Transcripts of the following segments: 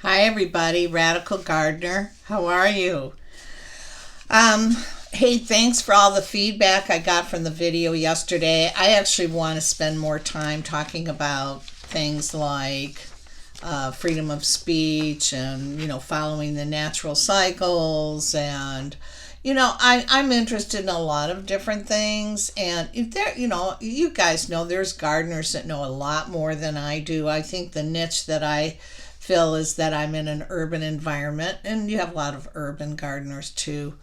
Hi everybody, Radical Gardener. How are you? Hey, thanks for all the feedback I got from the video yesterday. I actually want to spend more time talking about things like freedom of speech and following the natural cycles and I'm interested in a lot of different things, and if there, you guys know there's gardeners that know a lot more than I do. I think the niche that I fill is that I'm in an urban environment, and you have a lot of urban gardeners too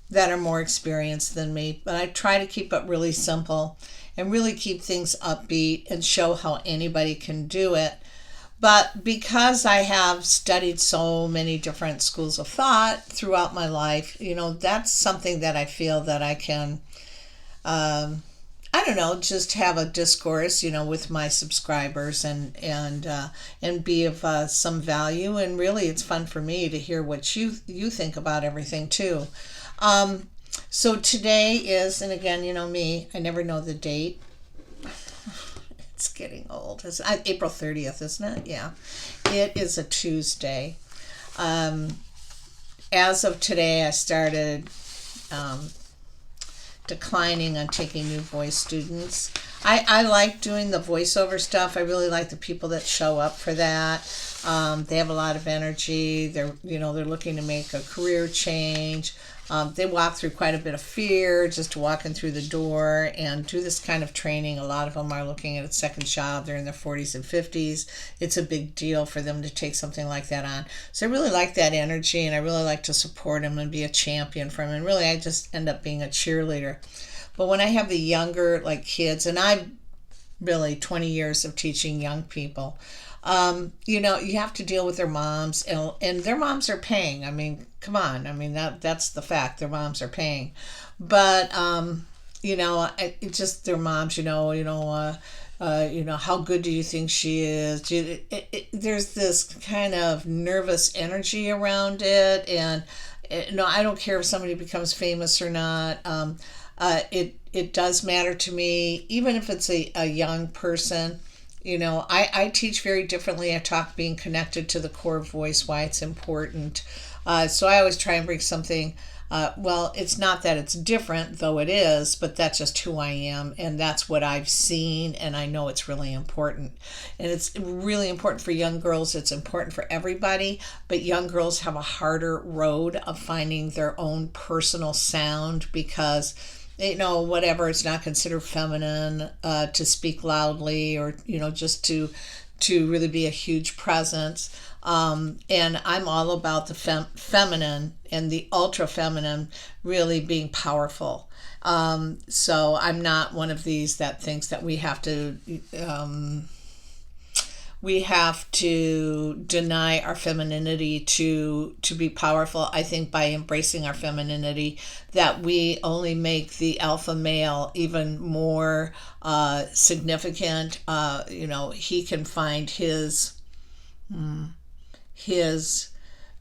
that are more experienced than me. But I try to keep it really simple and really keep things upbeat and show how anybody can do it. But because I have studied so many different schools of thought throughout my life, that's something that I feel that I can, I don't know, just have a discourse, with my subscribers and be of some value. And really, it's fun for me to hear what you think about everything too. Um, so today is, and again, me, I never know the date. It's getting old. It's April 30th, isn't it? Yeah. It is a Tuesday. Um, as of today, I started um, declining on taking new voice students. I like doing the voiceover stuff. I really like the people that show up for that. They have a lot of energy. They're looking to make a career change. They walk through quite a bit of fear just walking through the door and do this kind of training. A lot of them are looking at a second job. They're in their 40s and 50s. It's a big deal for them to take something like that on. So I really like that energy, and I really like to support them and be a champion for them. And really, I just end up being a cheerleader. But when I have the younger, like kids, and I've really 20 years of teaching young people, you have to deal with their moms, and their moms are paying. I mean, come on. I mean, that's the fact. Their moms are paying. But, it's just their moms, how good do you think she is? There's this kind of nervous energy around it. And, no, I don't care if somebody becomes famous or not. It does matter to me, even if it's a young person. I teach very differently. I talk being connected to the core voice, why it's important. So I always try and bring something. It's not that it's different, though it is, but that's just who I am, and that's what I've seen, and I know it's really important. And it's really important for young girls. It's important for everybody, but young girls have a harder road of finding their own personal sound because whatever, it's not considered feminine to speak loudly or just to really be a huge presence. And I'm all about the feminine and the ultra feminine really being powerful. So I'm not one of these that thinks that we have to deny our femininity to be powerful. I think by embracing our femininity that we only make the alpha male even more significant. He can find his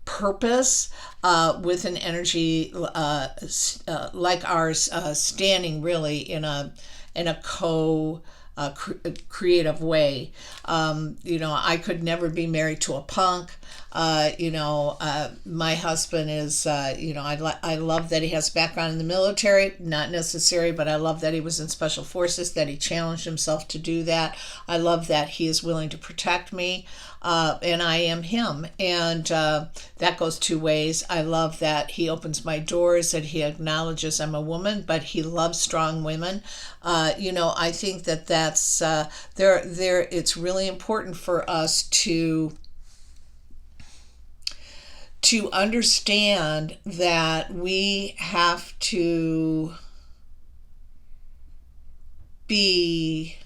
purpose with an energy like ours, standing really in a creative way. I could never be married to a punk. My husband is, I love that he has background in the military, not necessary, but I love that he was in special forces, that he challenged himself to do that. I love that he is willing to protect me, and I am him. And that goes two ways. I love that he opens my doors, that he acknowledges I'm a woman, but he loves strong women. I think that's it's really important for us to understand that we have to be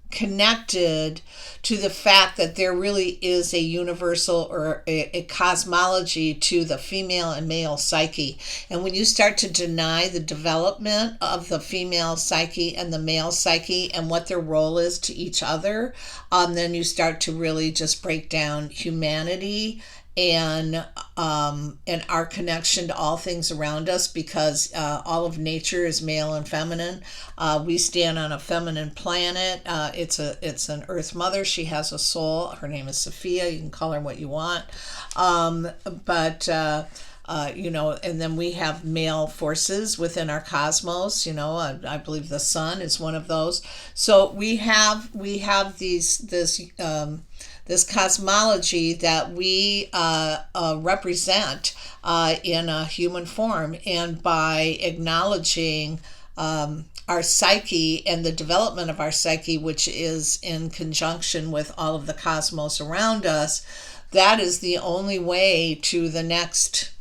connected to the fact that there really is a universal or a cosmology to the female and male psyche. And when you start to deny the development of the female psyche and the male psyche and what their role is to each other, then you start to really just break down humanity and and our connection to all things around us, because all of nature is male and feminine. We stand on a feminine planet. It's an Earth Mother. She has a soul. Her name is Sophia. You can call her what you want. But and then we have male forces within our cosmos. I believe the sun is one of those. So we have this cosmology that we represent in a human form, and by acknowledging our psyche and the development of our psyche, which is in conjunction with all of the cosmos around us, that is the only way to the next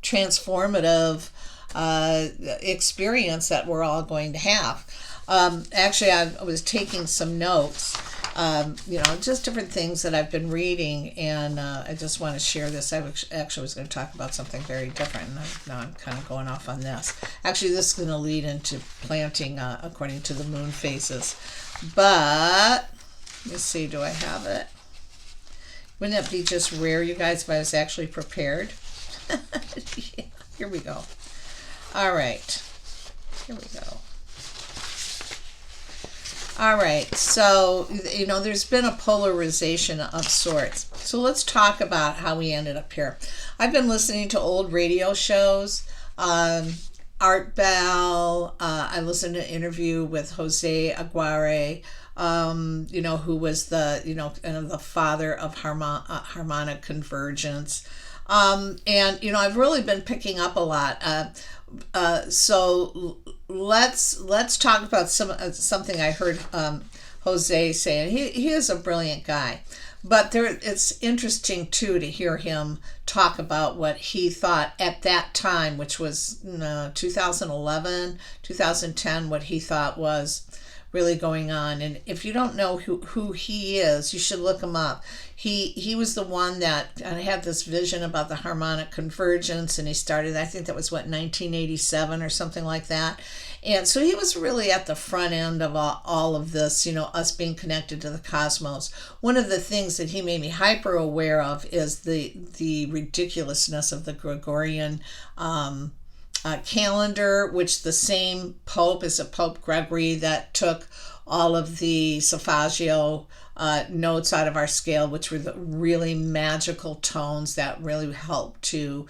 transformative experience that we're all going to have. Actually, I was taking some notes, just different things that I've been reading, and I just want to share this. I actually was going to talk about something very different, and now I'm kind of going off on this. Actually, this is going to lead into planting according to the moon phases. But, let's see, do I have it? Wouldn't that be just rare, you guys, if I was actually prepared? Yeah, here we go. All right. Here we go. All right. So, there's been a polarization of sorts. So let's talk about how we ended up here. I've been listening to old radio shows. Art Bell. I listened to an interview with Jose Aguirre, who was the father of harmonic convergence. I've really been picking up a lot. So let's talk about something I heard Jose say. And he is a brilliant guy. But it's interesting, too, to hear him talk about what he thought at that time, which was 2011, 2010, what he thought was really going on. And if you don't know who he is, you should look him up. He was the one that had this vision about the harmonic convergence, and he started, I think that was 1987 or something like that. And so he was really at the front end of all of this, us being connected to the cosmos. One of the things that he made me hyper aware of is the ridiculousness of the Gregorian calendar, which the same Pope is a Pope Gregory that took all of the solfeggio notes out of our scale, which were the really magical tones that really helped to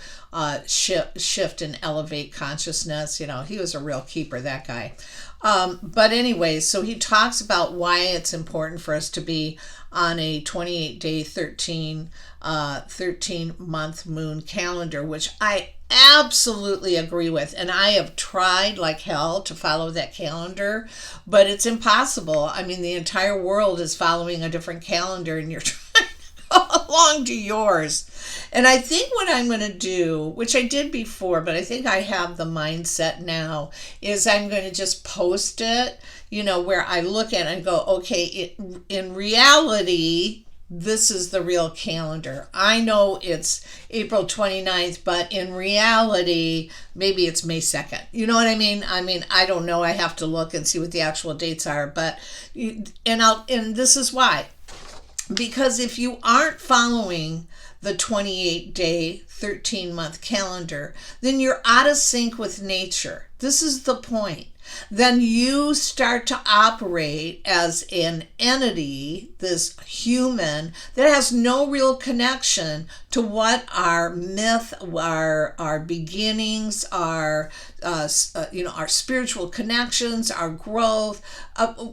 shift and elevate consciousness. He was a real keeper, that guy. But anyway, so he talks about why it's important for us to be on a 28-day, 13-month moon calendar, which I absolutely agree with. And I have tried like hell to follow that calendar, but it's impossible. I mean, the entire world is following a different calendar, and you're trying to go along to yours. And I think what I'm going to do, which I did before, but I think I have the mindset now, is I'm going to just post it, where I look at it and go, okay, in reality, this is the real calendar. I know it's April 29th, but in reality, maybe it's May 2nd. You know what I mean? I don't know. I have to look and see what the actual dates are. But and this is why. Because if you aren't following the 28-day, 13-month calendar, then you're out of sync with nature. This is the point. Then you start to operate as an entity, this human, that has no real connection to what our myth, our beginnings, our spiritual connections, our growth.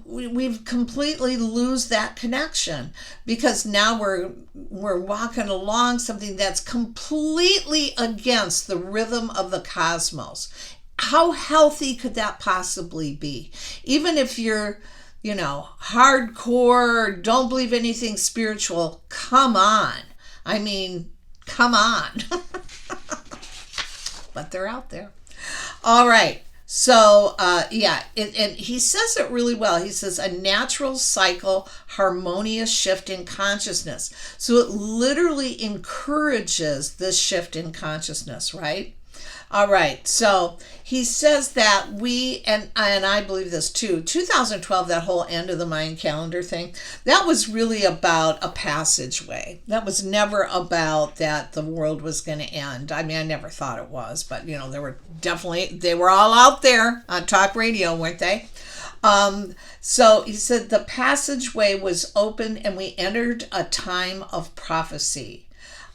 We've completely lose that connection, because now we're walking along something that's completely against the rhythm of the cosmos. How healthy could that possibly be? Even if you're, hardcore, don't believe anything spiritual, come on. Come on. But they're out there. All right. So, and he says it really well. He says a natural cycle, harmonious shift in consciousness. So it literally encourages this shift in consciousness, right? All right, so he says that we, and I believe this too, 2012, that whole end of the Mayan calendar thing, that was really about a passageway. That was never about that the world was going to end. I mean, I never thought it was, but they were all out there on talk radio, weren't they? So he said the passageway was open and we entered a time of prophecy.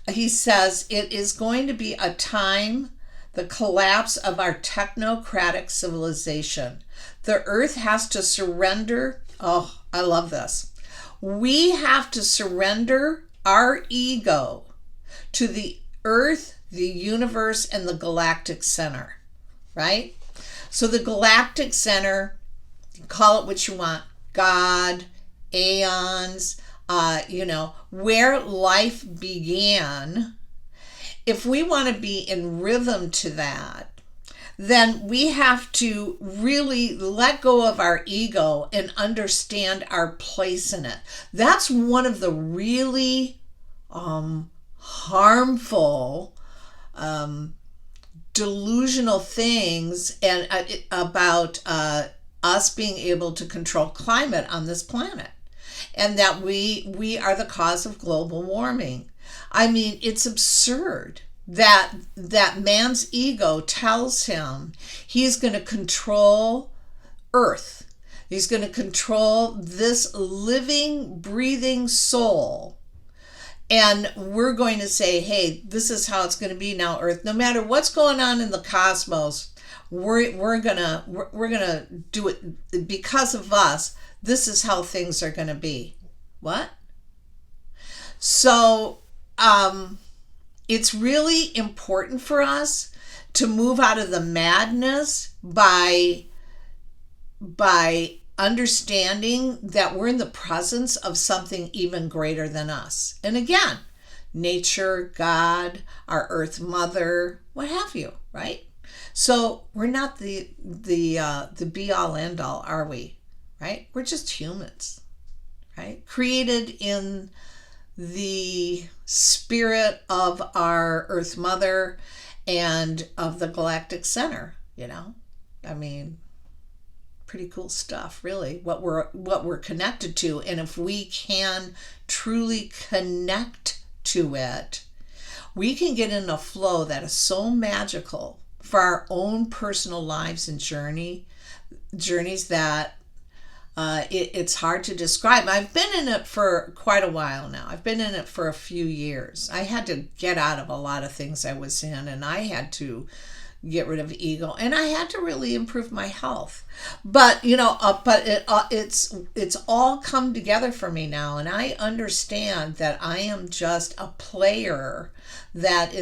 He says it is going to be a time, the collapse of our technocratic civilization. The earth has to surrender. Oh, I love this. We have to surrender our ego to the earth, the universe, and the galactic center, right? So the galactic center, call it what you want, God, aeons, where life began. If we want to be in rhythm to that, then we have to really let go of our ego and understand our place in it. That's one of the really harmful, delusional things and about us being able to control climate on this planet, and that we are the cause of global warming. I mean, it's absurd that man's ego tells him he's going to control Earth. He's going to control this living, breathing soul. And we're going to say, hey, this is how it's going to be now, Earth. No matter what's going on in the cosmos, we're gonna do it because of us. This is how things are going to be. What? So it's really important for us to move out of the madness by understanding that we're in the presence of something even greater than us. And again, nature, God, our Earth Mother, what have you, right? So we're not the be all end all, are we? Right? We're just humans, right? Created in the spirit of our Earth Mother and of the galactic center, I mean, pretty cool stuff, really, what we're connected to. And if we can truly connect to it, we can get in a flow that is so magical for our own personal lives and journeys that it's hard to describe. I've been in it for quite a while now. I've been in it for a few years. I had to get out of a lot of things I was in, and I had to get rid of ego, and I had to really improve my health. But it's all come together for me now, and I understand that I am just a player that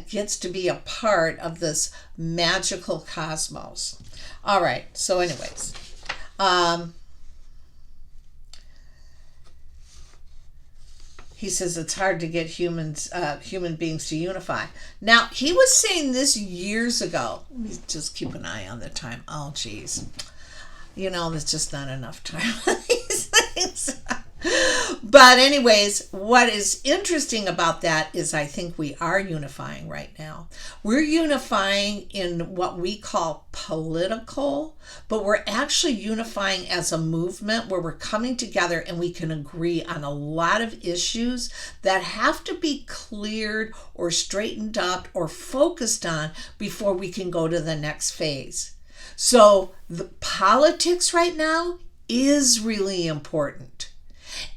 gets to be a part of this magical cosmos. All right. So anyways, he says it's hard to get human beings to unify. Now, he was saying this years ago. Let me just keep an eye on the time. Oh, geez. There's just not enough time on these things. But anyways, what is interesting about that is I think we are unifying right now. We're unifying in what we call political, but we're actually unifying as a movement where we're coming together and we can agree on a lot of issues that have to be cleared or straightened up or focused on before we can go to the next phase. So the politics right now is really important.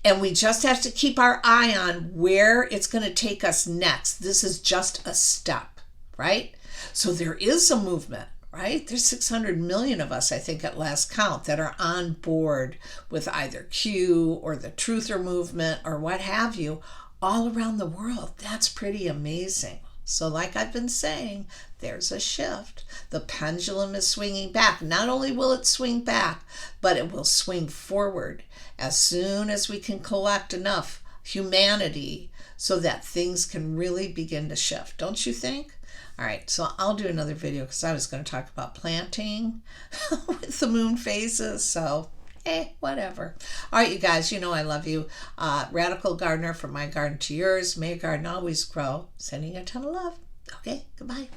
And we just have to keep our eye on where it's going to take us next. This is just a step, right? So there is a movement, right? There's 600 million of us, I think, at last count, that are on board with either Q or the Truther movement or what have you, all around the world. That's pretty amazing. So like I've been saying, there's a shift. The pendulum is swinging back. Not only will it swing back, but it will swing forward as soon as we can collect enough humanity so that things can really begin to shift. Don't you think? All right, so I'll do another video because I was going to talk about planting with the moon phases. So, whatever. All right, you guys, I love you. Radical Gardener, from my garden to yours. May your garden always grow. Sending you a ton of love. Okay, goodbye.